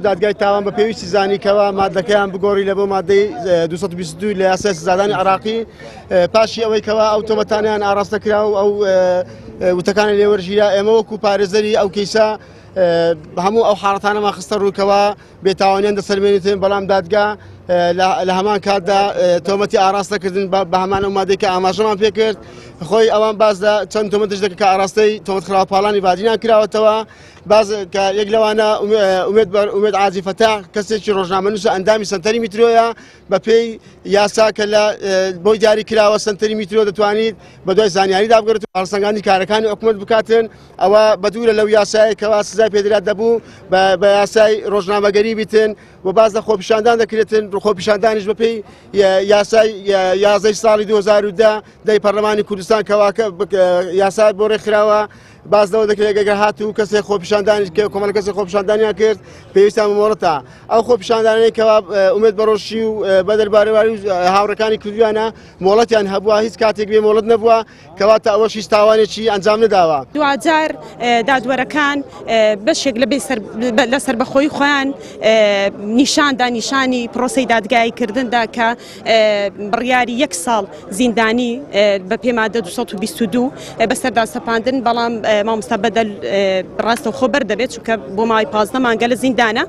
دادگای تاوان بە پێویستی زانیکەوە مادەکەیان بگۆڕی لە بۆ مادەی 222 لە یاسای سزادانی عراقی پاشی ئەوەی کەوا ئەو تۆمەتانیان ئاراستە کرا و ئەو وتەکانی لێوەرژیرا ئێمە وەکو پارێزەری ئەو کەیسە هەموو ئەو حاڵەتانەمان خستە ڕووکەوە بێتاوانیان دەسەرمێنێتن بەڵام دادگا لە هەمان کاتدا تۆمەتی ئاراستەکردن بە هەمان ئەو مادەی کە ئاماژەمان پێ کرد خۆی ئەوان باز چەند تۆمەتش دەکە کە ئاراستەی تۆمەت خراپاڵانی بادینان کراوەتەوە باز کە یەک لەوانە ئومێد عاجی فەتاح کەسێکی ڕۆژنامەنووسە ئەندامی سنتەری میترۆیە بە پێی یاسا کە لە بۆی دیاری کراوە سنتەری میترۆ دەتوانیت بە دوای زانیاری دابگرێت و هەڵسەنگاندنی کارەکانی حکومەت بکاتن ئەوە بەدوورە لەو یاسایە کەوا سزای پێدرا دەبوو بە یاسای ڕۆژنامەگەری بیتن و باز لە خۆپیشاندان دەکرێتن خۆپیشاندانیش بە پێی یاسای 11 ساڵی 2010 دەی پەرلەمانی کوردستان کەواکە یاسا بۆ ڕێکخراوە باز لەوە دەکرێت گەگە هاتوو کەسێک خۆپیشاندانی کۆمەڵ کەسێک خۆپیشاندانیان کرد پێویستە مۆڵەتە ئەو خۆپیشاندانەی کەوا ئومێد بەڕۆژی و بەدەر بارێواری و هاوڕەکانی کردویانە مۆڵەتیان هەبووە هیچ کاتێک بێ مۆڵەت نەبووە کەواتە ئەوەشی تاوانێکی ئەنجام نەداوە. دوجار دادوەرەکان بەشێک لەسەر بەخۆی خۆیان نیشانی پرۆسەی دادگاییکردندا کە بڕیاری 1 ساڵ زیندانی بە پێ مادە 222 بەسەردا سەپاندن بەڵام مامۆستا بەدەل ڕاستەوخۆ بەردەبێت چونکە بۆ ماوەی 15 مانگە لە زیندانە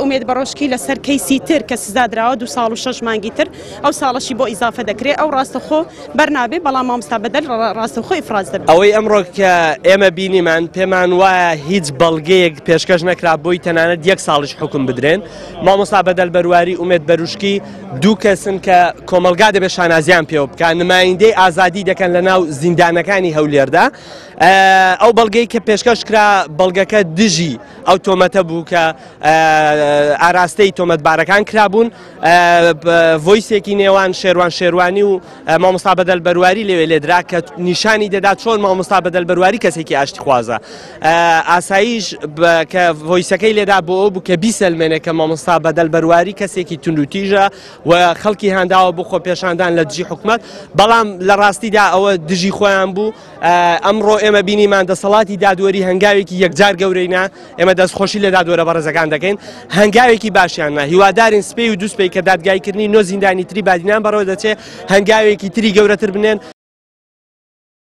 ئومێد بەڕۆژکی لەسەر کەیسی تر کە سزادراوە 2 ساڵ و 6 مانگی تر ئەو ساڵەشی بۆ ئیزافە دەکرێت ئەو ڕاستەخۆ بەرنابێ بەڵام مامۆستا بەدەل ڕاستەوخۆ ئیفراز دەبێت. ئەوەی ئەمڕۆ کە ئێمە بینیمان پێمان وایە هیچ بەڵگەیەک پێشکەش نەکرا بۆی تەنانەت 1 ساڵیش حکم بدرێن. مامۆستا بەدەل بەرواری ئومێد بەروشکی دوو کەسن کە کۆمەلگا دەبێت شانازیان پێوە بکە نمایندەی ئازادی دەکەن لە ناو زیندانەکانی هەولێردا ئەو بەڵگەی کە پێشکەش کرا بەڵگەکە دژی ئەو تۆمەتە بوو کە ئاراستەی تۆمەتبارەکان کرابوون ڤۆیسێکی نێوان شێروانی و مامۆستا بەدەل بەرواری لێوێ لێدرا کە نیشانی دەدات چۆن مامۆستا بەدەل بەرواری کەسێکی ئاشتی خوازە ئاساییش کە ڤۆیسەکەی لێدا بۆ ئەو بوو کە بیسەلمێنێت کە مامۆستا بەدەل بەرواری کەسێکی توندوتیژە و خەڵکی هەنداوە بۆ خۆپێشاندان لە دژی حکومەت بەڵام لە ڕاستیدا ئەوە دژی خۆیان بوو. ئەمڕۆ ئێمە بینیمان دەسەڵاتی دادوەری هەنگاوێکی یەکجار گەورەینا ئێمە دەستخۆشی لە دادوەرە بەڕێزەکان دەکەین هەنگاوێکی باشیاننا هیوادارین سپێی و دووسپێی کە دادگایکردنی نۆ زیندانی تری بادینان بەڕەوە دەچێت هەنگاوێکی تری گەورەتر بنێن